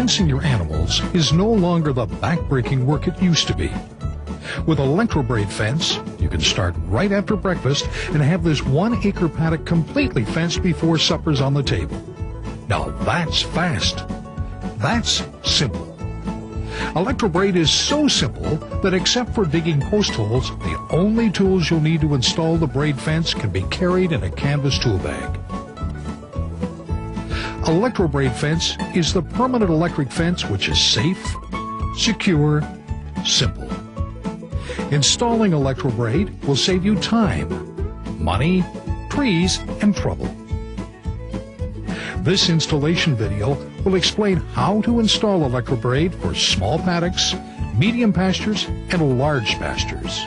Fencing your animals is no longer the back-breaking work it used to be. With Electro-Braid Fence, you can start right after breakfast and have this 1-acre paddock completely fenced before supper's on the table. Now that's fast. That's simple. Electro-Braid is so simple that except for digging post holes, the only tools you'll need to install the braid fence can be carried in a canvas tool bag. Electro-Braid Fence is the permanent electric fence which is safe, secure, simple. Installing Electro-Braid will save you time, money, trees, and trouble. This installation video will explain how to install Electro-Braid for small paddocks, medium pastures, and large pastures.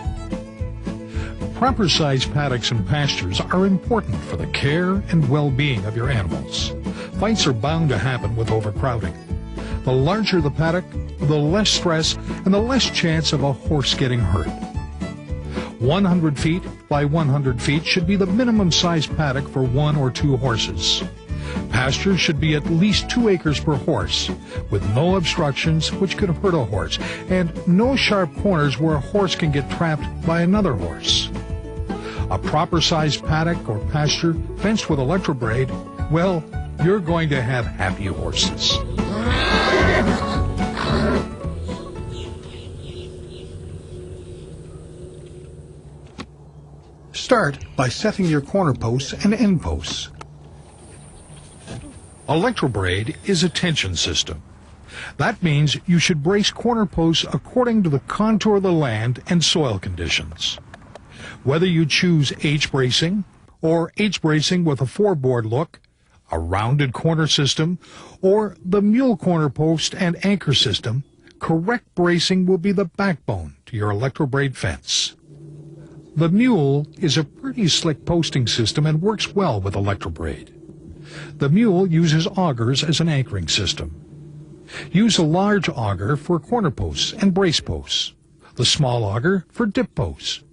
Proper sized paddocks and pastures are important for the care and well-being of your animals. Fights are bound to happen with overcrowding. The larger the paddock, the less stress and the less chance of a horse getting hurt. 100 feet by 100 feet should be the minimum size paddock for 1 or 2 horses. Pasture should be at least 2 acres per horse, with no obstructions which could hurt a horse, and no sharp corners where a horse can get trapped by another horse. A proper sized paddock or pasture fenced with Electro-Braid, well, you're going to have happy horses. Start by setting your corner posts and end posts. Electro-Braid is a tension system. That means you should brace corner posts according to the contour of the land and soil conditions. Whether you choose H-bracing or H-bracing with a 4-board look, a rounded corner system, or the mule corner post and anchor system, correct bracing will be the backbone to your Electro-Braid fence. The mule is a pretty slick posting system and works well with Electro-Braid. The mule uses augers as an anchoring system. Use a large auger for corner posts and brace posts, the small auger for dip posts.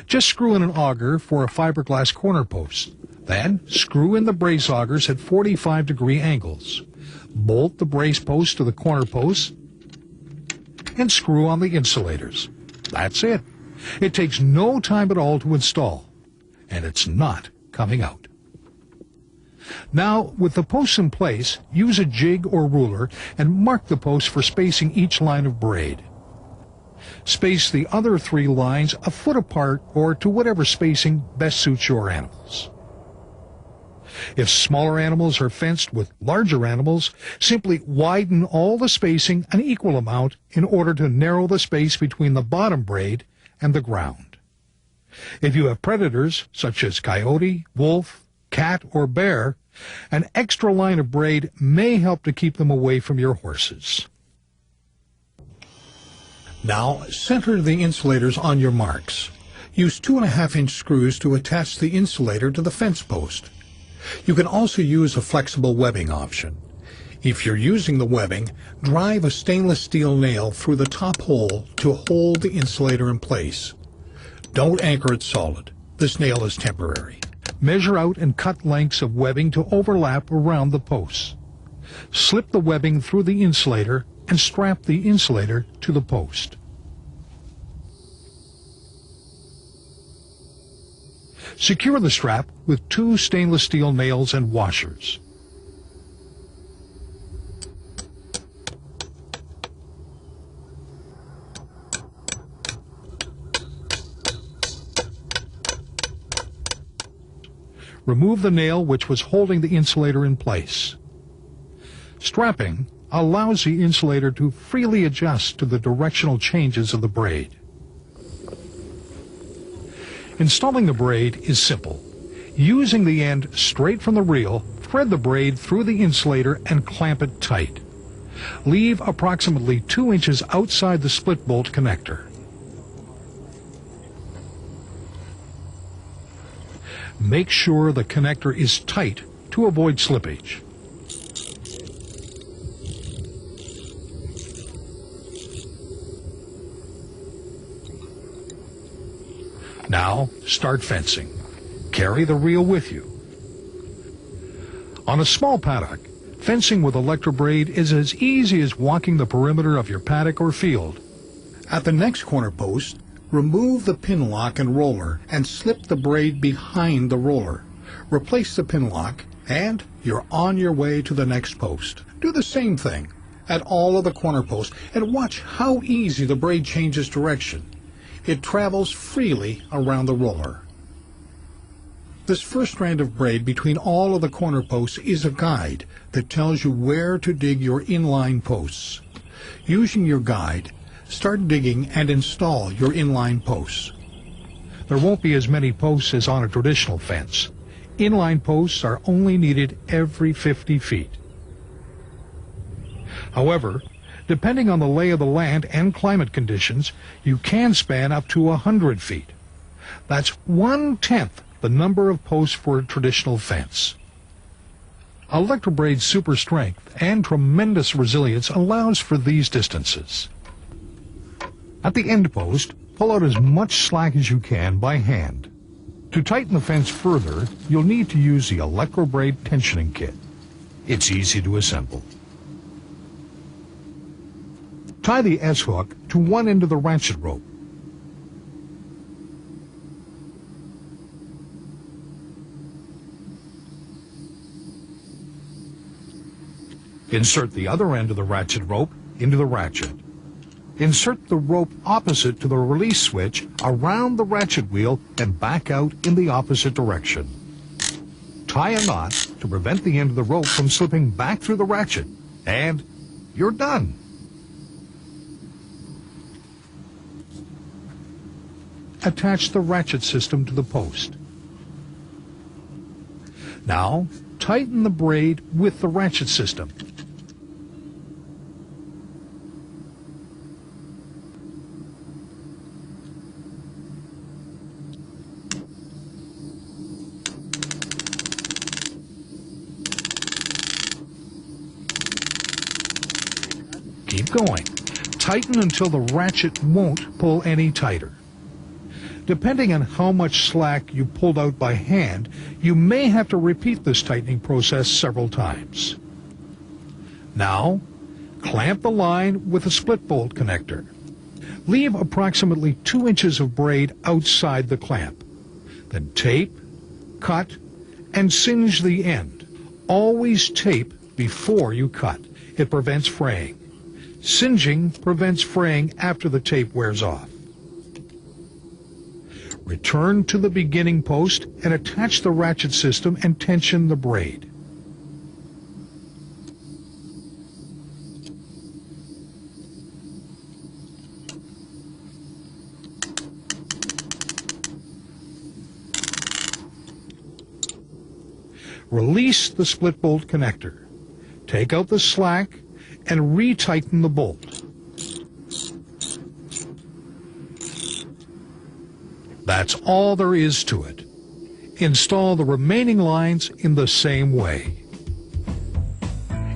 Just screw in an auger for a fiberglass corner post. Then screw in the brace augers at 45-degree angles. Bolt the brace post to the corner posts and screw on the insulators. That's it. It takes no time at all to install, and it's not coming out. Now, with the posts in place, use a jig or ruler and mark the posts for spacing each line of braid. Space the other 3 lines a foot apart or to whatever spacing best suits your animals. If smaller animals are fenced with larger animals, simply widen all the spacing an equal amount in order to narrow the space between the bottom braid and the ground. If you have predators, such as coyote, wolf, cat, or bear, an extra line of braid may help to keep them away from your horses. Now, center the insulators on your marks. Use 2.5-inch screws to attach the insulator to the fence post. You can also use a flexible webbing option. If you're using the webbing, drive a stainless steel nail through the top hole to hold the insulator in place. Don't anchor it solid. This nail is temporary. Measure out and cut lengths of webbing to overlap around the posts. Slip the webbing through the insulator and strap the insulator to the post. Secure the strap with 2 stainless steel nails and washers. Remove the nail which was holding the insulator in place. Strapping allows the insulator to freely adjust to the directional changes of the braid. Installing the braid is simple. Using the end straight from the reel, thread the braid through the insulator and clamp it tight. Leave approximately 2 inches outside the split bolt connector. Make sure the connector is tight to avoid slippage. Now, start fencing. Carry the reel with you. On a small paddock, Fencing with Electrobraid is as easy as walking the perimeter of your paddock or field. At the next corner post, remove the pin lock and roller and slip the braid behind the roller. Replace the pin lock and you're on your way to the next post. Do the same thing at all of the corner posts and watch how easy the braid changes direction. It travels freely around the roller. This first strand of braid between all of the corner posts is a guide that tells you where to dig your inline posts. Using your guide, start digging and install your inline posts. There won't be as many posts as on a traditional fence. Inline posts are only needed every 50 feet. However, depending on the lay of the land and climate conditions, you can span up to 100 feet. That's 1/10 the number of posts for a traditional fence. Electrobraid's super strength and tremendous resilience allows for these distances. At the end post, pull out as much slack as you can by hand. To tighten the fence further, you'll need to use the Electrobraid tensioning kit. It's easy to assemble. Tie the S-hook to one end of the ratchet rope. Insert the other end of the ratchet rope into the ratchet. Insert the rope opposite to the release switch around the ratchet wheel and back out in the opposite direction. Tie a knot to prevent the end of the rope from slipping back through the ratchet, and you're done. Attach the ratchet system to the post. Now, tighten the braid with the ratchet system. Keep going. Tighten until the ratchet won't pull any tighter. Depending on how much slack you pulled out by hand, you may have to repeat this tightening process several times. Now, clamp the line with a split bolt connector. Leave approximately 2 inches of braid outside the clamp. Then tape, cut, and singe the end. Always tape before you cut. It prevents fraying. Singeing prevents fraying after the tape wears off. Return to the beginning post and attach the ratchet system and tension the braid. Release the split bolt connector. Take out the slack and retighten the bolt. That's all there is to it. Install the remaining lines in the same way.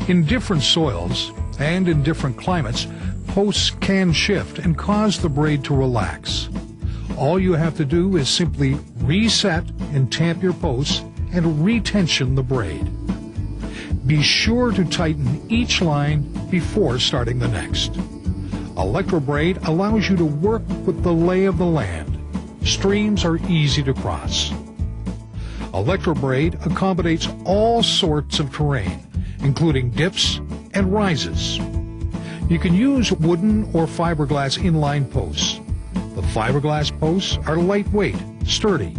In different soils and in different climates, posts can shift and cause the braid to relax. All you have to do is simply reset and tamp your posts and retension the braid. Be sure to tighten each line before starting the next. Electrobraid allows you to work with the lay of the land. Streams are easy to cross. Electrobraid accommodates all sorts of terrain, including dips and rises. You can use wooden or fiberglass inline posts. The fiberglass posts are lightweight, sturdy,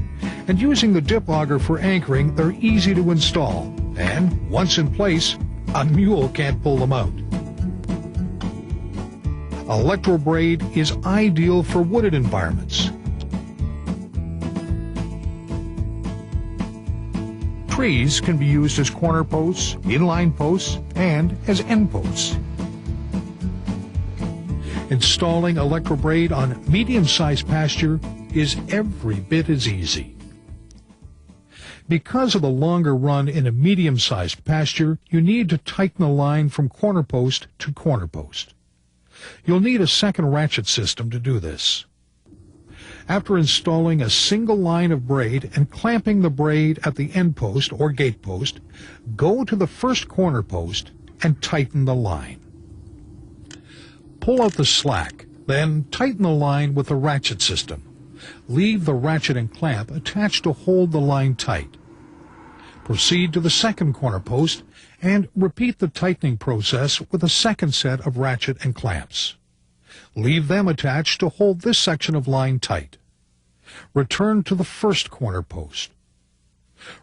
and using the dip auger for anchoring, they're easy to install. And once in place, a mule can't pull them out. Electrobraid is ideal for wooded environments. Trees can be used as corner posts, inline posts, and as end posts. Installing Electrobraid on medium-sized pasture is every bit as easy. Because of the longer run in a medium-sized pasture, you need to tighten the line from corner post to corner post. You'll need a second ratchet system to do this. After installing a single line of braid and clamping the braid at the end post or gate post, go to the first corner post and tighten the line. Pull out the slack, then tighten the line with the ratchet system. Leave the ratchet and clamp attached to hold the line tight. Proceed to the second corner post and repeat the tightening process with a second set of ratchet and clamps. Leave them attached to hold this section of line tight. Return to the first corner post.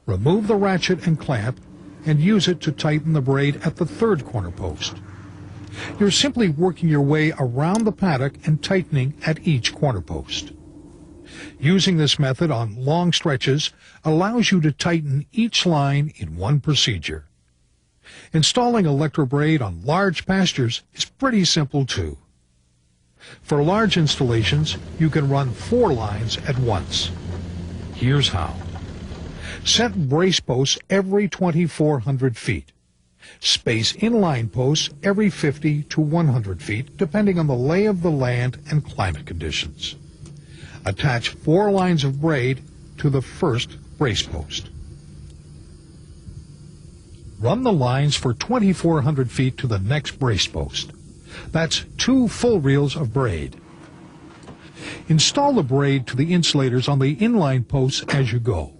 Remove the ratchet and clamp and use it to tighten the braid at the third corner post. You're simply working your way around the paddock and tightening at each corner post. Using this method on long stretches allows you to tighten each line in one procedure. Installing electrobraid on large pastures is pretty simple too. For large installations, you can run 4 lines at once. Here's how. Set brace posts every 2,400 feet. Space inline posts every 50 to 100 feet, depending on the lay of the land and climate conditions. Attach 4 lines of braid to the first brace post. Run the lines for 2,400 feet to the next brace post. That's 2 full reels of braid. Install the braid to the insulators on the inline posts as you go.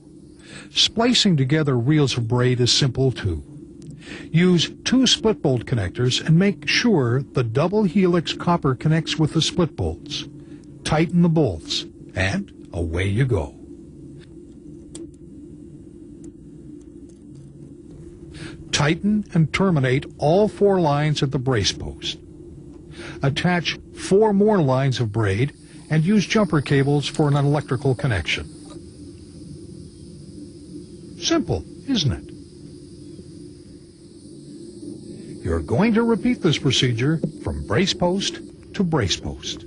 Splicing together reels of braid is simple too. Use 2 split bolt connectors and make sure the double helix copper connects with the split bolts. Tighten the bolts, and away you go. Tighten and terminate all 4 lines at the brace post. Attach 4 more lines of braid and use jumper cables for an electrical connection. Simple, isn't it? You're going to repeat this procedure from brace post to brace post.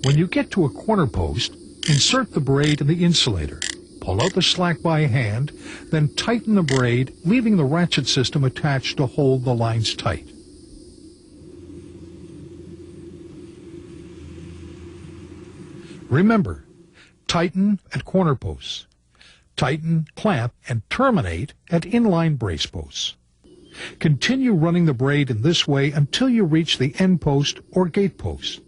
When you get to a corner post, insert the braid in the insulator. Pull out the slack by hand, then tighten the braid, leaving the ratchet system attached to hold the lines tight. Remember, tighten at corner posts. Tighten, clamp, and terminate at inline brace posts. Continue running the braid in this way until you reach the end post or gate post.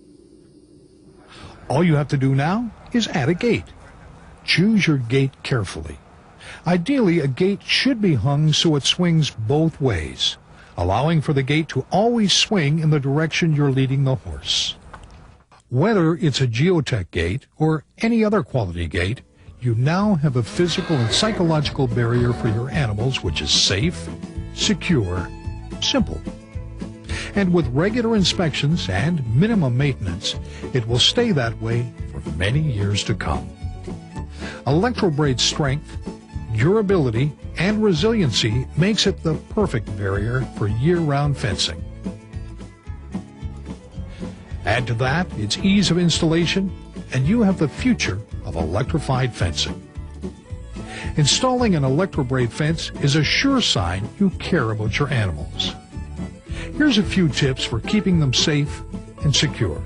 All you have to do now is add a gate. Choose your gate carefully. Ideally, a gate should be hung so it swings both ways, allowing for the gate to always swing in the direction you're leading the horse. Whether it's a Geotech gate or any other quality gate, you now have a physical and psychological barrier for your animals which is safe, secure, simple. And with regular inspections and minimum maintenance, it will stay that way for many years to come. Electrobraid's strength, durability, and resiliency makes it the perfect barrier for year-round fencing. Add to that its ease of installation, and you have the future of electrified fencing. Installing an Electrobraid fence is a sure sign you care about your animals. Here's a few tips for keeping them safe and secure.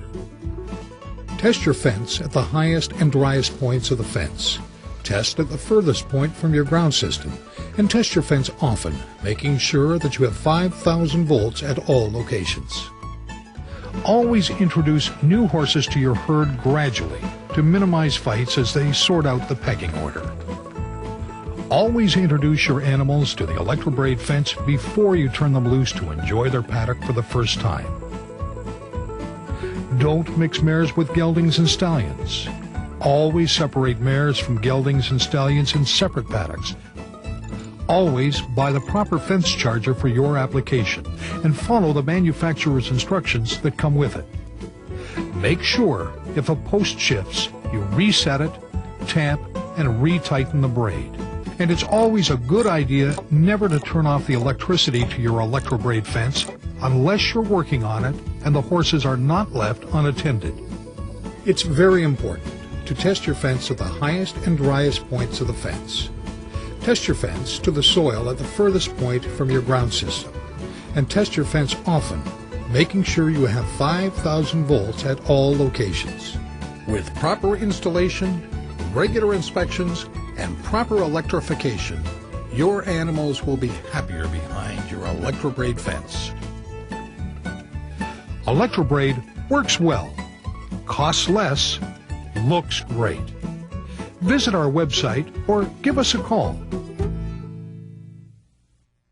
Test your fence at the highest and driest points of the fence. Test at the furthest point from your ground system, and test your fence often, making sure that you have 5,000 volts at all locations. Always introduce new horses to your herd gradually to minimize fights as they sort out the pecking order. Always introduce your animals to the Electrobraid fence before you turn them loose to enjoy their paddock for the first time. Don't mix mares with geldings and stallions. Always separate mares from geldings and stallions in separate paddocks. Always buy the proper fence charger for your application and follow the manufacturer's instructions that come with it. Make sure if a post shifts, you reset it, tamp, and retighten the braid. And it's always a good idea never to turn off the electricity to your Electrobraid fence unless you're working on it and the horses are not left unattended. It's very important to test your fence at the highest and driest points of the fence. Test your fence to the soil at the furthest point from your ground system. and test your fence often, making sure you have 5,000 volts at all locations. With proper installation, regular inspections, and proper electrification, your animals will be happier behind your Electrobraid fence. Electrobraid works well, costs less, looks great. Visit our website or give us a call